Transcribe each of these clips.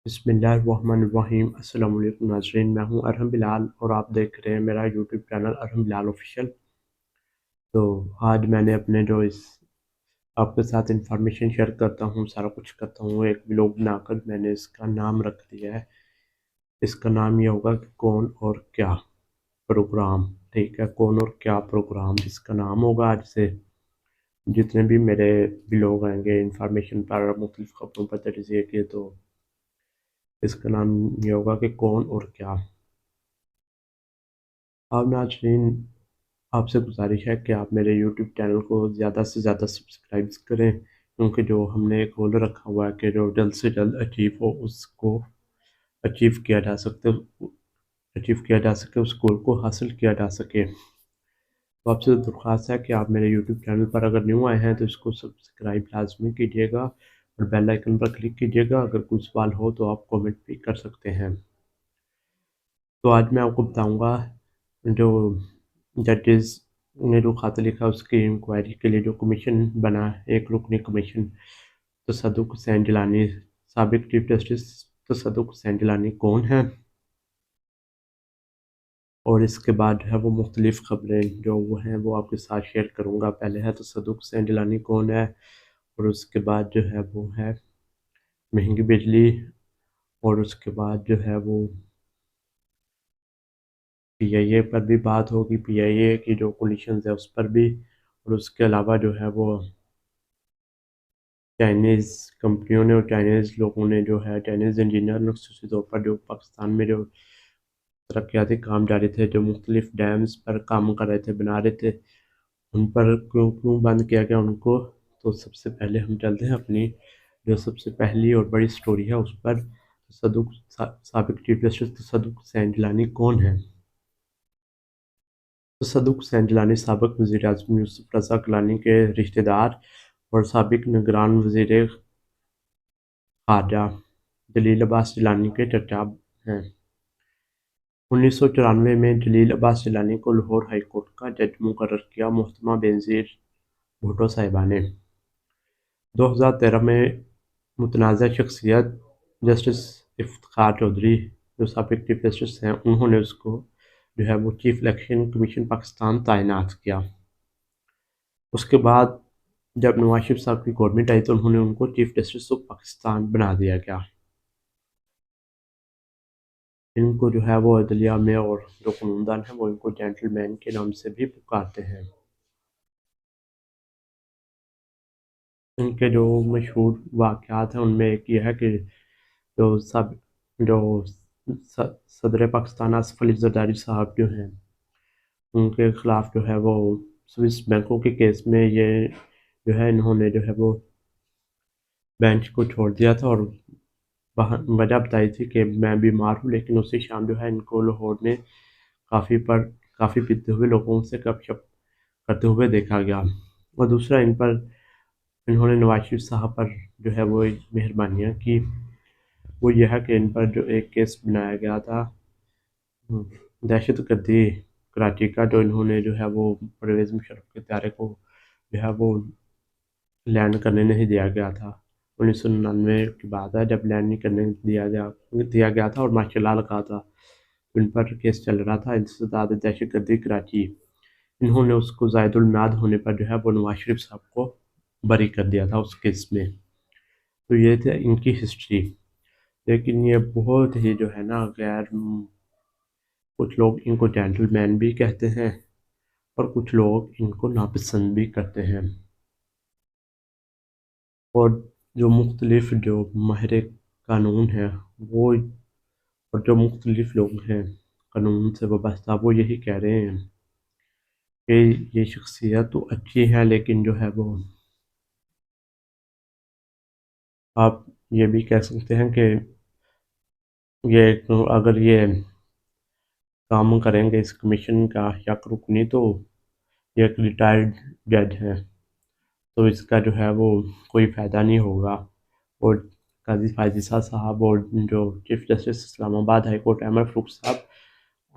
बिस्मिल्लाहिर्रहमानिर्रहीम। अस्सलाम वालेकुम नाज़रीन, मैं हूं अरहम बिलाल और आप देख रहे हैं मेरा YouTube channel Arham Bilal official. तो आज मैंने अपने जो इस आपके साथ इंफॉर्मेशन शेयर करता हूं, सारा कुछ करता हूं, एक ब्लॉग बनाकर मैंने इसका नाम रख दिया है। इसका नाम ये होगा कि कौन और क्या प्रोग्राम। ठीक है, कौन और क्या प्रोग्राम इसका नाम होगा। आज से जितने भी मेरे ब्लॉग आएंगे इंफॉर्मेशन पर, मुख्तलिफ खबरों पर तजिए के, तो इसका नाम ये होगा कि कौन और क्या। अब नाज़रीन, आपसे गुजारिश है कि आप मेरे यूट्यूब चैनल को ज़्यादा से ज़्यादा सब्सक्राइब करें, क्योंकि जो हमने एक गोल रखा हुआ है कि जो जल्द से जल्द अचीव हो उसको अचीव किया जा सकते उस गोल को हासिल किया जा सके। तो आपसे दरख्वास्त है कि आप मेरे यूट्यूब चैनल पर अगर न्यू आए हैं तो इसको सब्सक्राइब लाजमी कीजिएगा और बेल आइकन पर क्लिक कीजिएगा। अगर कोई सवाल हो तो आप कमेंट भी कर सकते हैं। तो आज मैं आपको बताऊंगा जो जजेस ने जो खत लिखा उसकी इंक्वायरी के लिए जो कमीशन बना, एक रुकनी कमीशन। तसद्दुक़ हुसैन जिलानी, साबिक चीफ जस्टिस तसद्दुक़ हुसैन जिलानी कौन है, और इसके बाद जो है वो मुख्तलिफ खबरें जो वो हैं वो आपके साथ शेयर करूँगा। पहले है तसद्दुक़ हुसैन जिलानी कौन है, और उसके बाद जो है वो है महंगी बिजली, और उसके बाद जो है वो PIA पर भी बात होगी, PIA की जो कंडीशंस है उस पर भी। और उसके अलावा जो है वो चाइनीज़ कंपनियों ने और चाइनीज़ लोगों ने जो है चाइनीज़ इंजीनियर ने खसूसी तौर पर जो पाकिस्तान में जो तरक्याती काम जारी थे, जो मुख्तलिफ डैम्स पर काम कर रहे थे, बना रहे थे, उन पर क्यों क्यों बंद किया गया उनको। तो सबसे पहले हम चलते हैं अपनी जो सबसे पहली और बड़ी स्टोरी है उस पर। साबिक चीफ जस्टिस तसद्दुक़ हुसैन जिलानी कौन है। तसद्दुक़ हुसैन जिलानी साबिक वज़ीर आज़म यूसुफ रज़ा गिलानी के रिश्तेदार और साबिक निगरान वज़ीर ख़ारजा जलील अब्बास जिलानी के चचा हैं। 1994 में जलील अब्बास जिलानी को लाहौर हाई कोर्ट का जज मुकर्रर किया मोहतरमा बेनज़ीर भुट्टो साहिबा ने। 2013 में मुतनाज़ा शख्सियत जस्टिस इफ्तिखार चौधरी जो साबिक चीफ जस्टिस हैं, उन्होंने उसको जो है वो चीफ इलेक्शन कमीशन पाकिस्तान तैनात किया। उसके बाद जब नवाज शरीफ साहब की गवर्नमेंट आई तो उन्होंने उनको चीफ जस्टिस ऑफ पाकिस्तान बना दिया गया। इनको जो है वो अदलिया में और जो कानूनदान है वो इनको जेंटलमैन के नाम से भी पुकारते हैं। इनके जो मशहूर वाक़यात हैं उनमें एक ये है कि जो सदर पाकिस्तान आसिफ अली जरदारी साहब जो हैं, उनके खिलाफ जो है वो स्विस बैंकों के केस में ये जो है इन्होंने जो है वो बेंच को छोड़ दिया था और वजह बताई थी कि मैं बीमार हूँ। लेकिन उसी शाम जो है इनको लाहौर में काफ़ी पीते हुए लोगों से गपशप करते हुए देखा गया। और दूसरा, इन्होंने नवाज शरीफ साहब पर जो है वो मेहरबानियाँ की। वो यह है कि इन पर जो एक केस बनाया गया था दहशत गर्दी कराची का, जो इन्होंने जो है वो परवेज़ मुशर्रफ के त्यारे को जो है वो लैंड करने नहीं दिया गया था। 1999 की बात है जब लैंड नहीं करने दिया गया था और मार्शल लगा था। इन पर केस चल रहा था इंसदाद दहशत गर्दी कराची। इन्होंने उसको ज़ायदुल मियाद होने पर जो है वो नवाज शरीफ साहब को बरी कर दिया था उस केस में। तो ये थे इनकी हिस्ट्री। लेकिन ये बहुत ही जो है ना गैर, कुछ लोग इनको जेंटलमैन भी कहते हैं और कुछ लोग इनको नापसंद भी करते हैं। और जो मुख्तलिफ जो माहिर कानून हैं वो, और जो मुख्तलिफ लोग हैं कानून से वाबस्ता, वो यही कह रहे हैं कि ये शख्सियत तो अच्छी है, लेकिन जो है वो आप ये भी कह सकते हैं कि ये अगर ये काम करेंगे इस कमीशन का या रुकनी, तो ये एक रिटायर्ड जज है तो इसका जो है वो कोई फ़ायदा नहीं होगा। और काजी फायजीसा साहब और जो chief justice Islamabad high court Aamer Farooq साहब,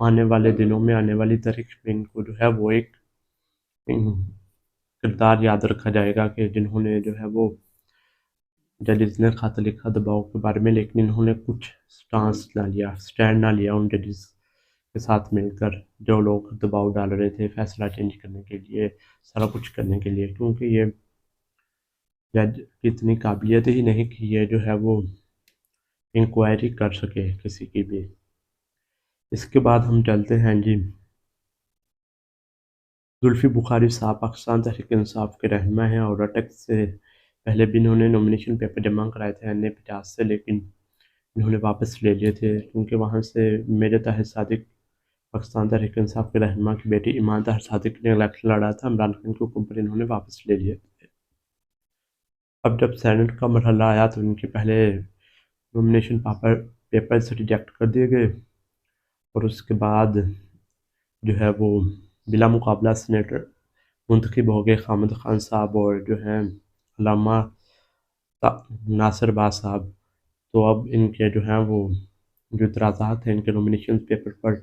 आने वाले दिनों में, आने वाली तारीख में इनको जो है वो एक किरदार याद रखा जाएगा कि जिन्होंने जो है वो ججز نے خط لکھا دباؤ کے بارے میں، لیکن انہوں نے کچھ سٹینڈ نہ لیا ان ججز کے ساتھ مل کر جو لوگ دباؤ ڈال رہے تھے فیصلہ چینج کرنے کے لیے، سارا کچھ کرنے کے لیے، کیونکہ یہ جج کی اتنی قابلیت ہی نہیں کہ یہ جو ہے وہ انکوائری کر سکے کسی کی بھی۔ اس کے بعد ہم چلتے ہیں جی، زلفی بخاری صاحب پاکستان تحریک انصاف کے رہنما ہیں، اور اٹک سے پہلے بھی انہوں نے نومینیشن پیپر جمع کرائے تھے NA-50 سے، لیکن انہوں نے واپس لے لیے تھے کیونکہ وہاں سے میرے طاہر صادق پاکستان تحریک انصاف کے رہنما کی بیٹی ایمان طاہر صادق نے الیکشن لڑا تھا، عمران خان کے حکم پر انہوں نے واپس لے لیے تھے۔ اب جب سینٹ کا مرحلہ آیا تو ان کے پہلے نومینیشن پیپرز ریجیکٹ کر دیے گئے، اور اس کے بعد جو ہے وہ بلا مقابلہ سینیٹر منتخب ہو گئے حامد خان صاحب اور جو ہیں علامہ ناصر باز صاحب۔ تو اب ان کے جو ہیں وہ جو اعتراضات ہیں ان کے نومینیشن پیپر پر،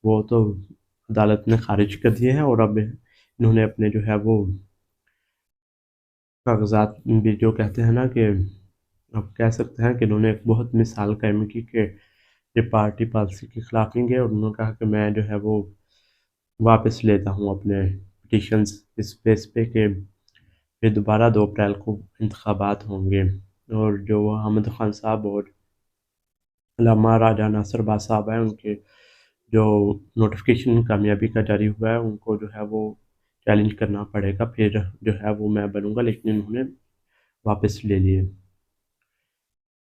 وہ تو عدالت نے خارج کر دیے ہیں، اور اب انہوں نے اپنے جو ہے وہ کاغذات بھی جو کہتے ہیں نا کہ اب کہہ سکتے ہیں کہ انہوں نے ایک بہت مثال قائم کی کہ یہ پارٹی پالیسی کے خلاف نہیں گئے، اور انہوں نے کہا کہ میں جو ہے وہ واپس لیتا ہوں اپنے پٹیشنز اس بیس پہ کہ پھر دوبارہ 2 اپریل کو انتخابات ہوں گے، اور جو حامد خان صاحب اور علامہ راجہ ناصر باز صاحب ہیں ان کے جو نوٹیفیکیشن کامیابی کا جاری ہوا ہے ان کو جو ہے وہ چیلنج کرنا پڑے گا، پھر جو ہے وہ میں بنوں گا، لیکن انہوں نے واپس لے لیے۔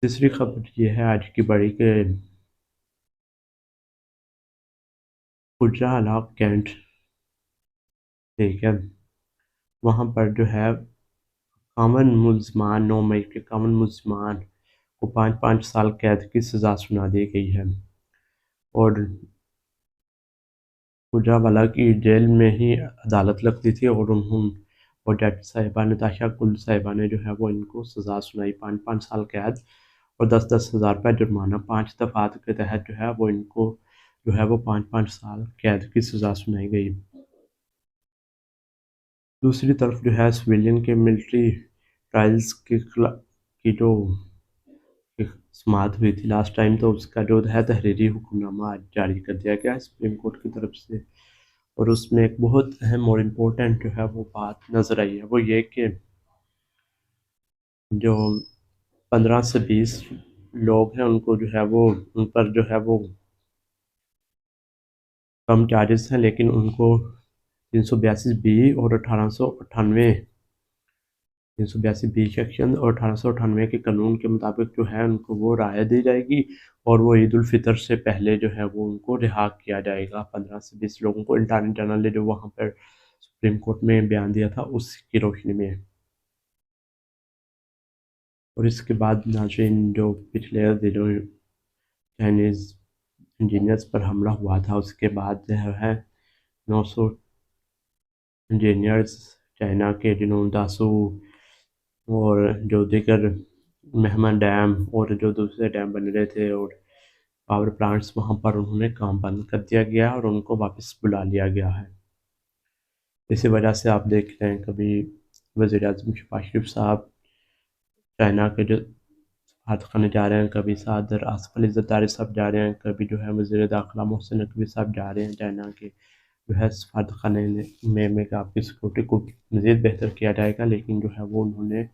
تیسری خبر یہ ہے آج کی بڑی کہ کجرا علاق کینٹ، ٹھیک ہے، وہاں پر جو ہے 51 ملزمان 9 مئی کے 51 ملزمان کو 5 سال قید کی سزا سنا دی گئی ہے، اور گجرانوالہ کی جیل میں ہی عدالت لگتی تھی، اور جج صاحبہ نتاشا کل صاحبہ نے جو ہے وہ ان کو سزا سنائی 5 سال قید اور 10,000 روپے جرمانہ۔ 5 دفعات کے تحت جو ہے وہ ان کو جو ہے وہ 5 سال قید کی سزا سنائی گئی۔ دوسری طرف جو ہے سویلین کے ملٹری ٹرائلز کی جو سماعت ہوئی تھی لاسٹ ٹائم، تو اس کا جو ہے تحریری حکم نامہ آج جاری کر دیا گیا ہے سپریم کورٹ کی طرف سے، اور اس میں ایک بہت اہم اور امپورٹنٹ جو ہے وہ بات نظر آئی ہے، وہ یہ کہ جو 15 سے 20 لوگ ہیں ان کو جو ہے وہ ان پر جو ہے وہ کم چارجز ہیں، لیکن ان کو 382 اور 1898 382 سیکشن اور 1898 کے قانون کے مطابق جو ہے ان کو وہ رعایت دی جائے گی، اور وہ عید الفطر سے پہلے جو ہے وہ ان کو رہا کیا جائے گا۔ 15 سے 20 لوگوں کو انٹارنی جنرل نے جو وہاں پر سپریم کورٹ میں بیان دیا تھا اس کی روشنی میں۔ اور اس کے بعد ناظرین جو پچھلے دنوں چائنیز انجینئرز پر حملہ ہوا تھا اس کے بعد جو ہے 900 انجینئرز چائنا کے جنہوں داسو اور جو دیگر مہمن ڈیم اور جو دوسرے ڈیم بن رہے تھے اور پاور پلانٹس وہاں پر انہوں نے کام بند کر دیا گیا اور ان کو واپس بلا لیا گیا ہے۔ اسی وجہ سے آپ دیکھ رہے ہیں کبھی وزیر اعظم شہباز شریف صاحب چائنا کے جو سفارت خانے جا رہے ہیں، کبھی صدر آصف علی زرداری صاحب جا رہے ہیں، کبھی جو ہے وزیر داخلہ محسن نقوی صاحب جا رہے ہیں چائنا کے جو ہے سفارت خانے میں کہ آپ کی سیکورٹی کو مزید بہتر کیا جائے گا، لیکن جو ہے وہ انہوں نے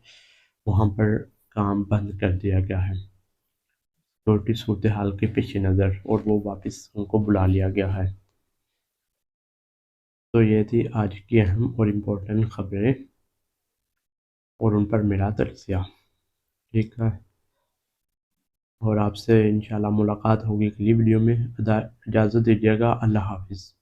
وہاں پر کام بند کر دیا گیا ہے سیکورٹی صورتحال کے پیش نظر، اور وہ واپس ان کو بلا لیا گیا ہے۔ تو یہ تھی آج کی اہم اور امپورٹنٹ خبریں اور ان پر میرا تجزیہ، ٹھیک ہے، اور آپ سے انشاءاللہ ملاقات ہوگی اگلی ویڈیو میں۔ اجازت دیجیے گا، اللہ حافظ۔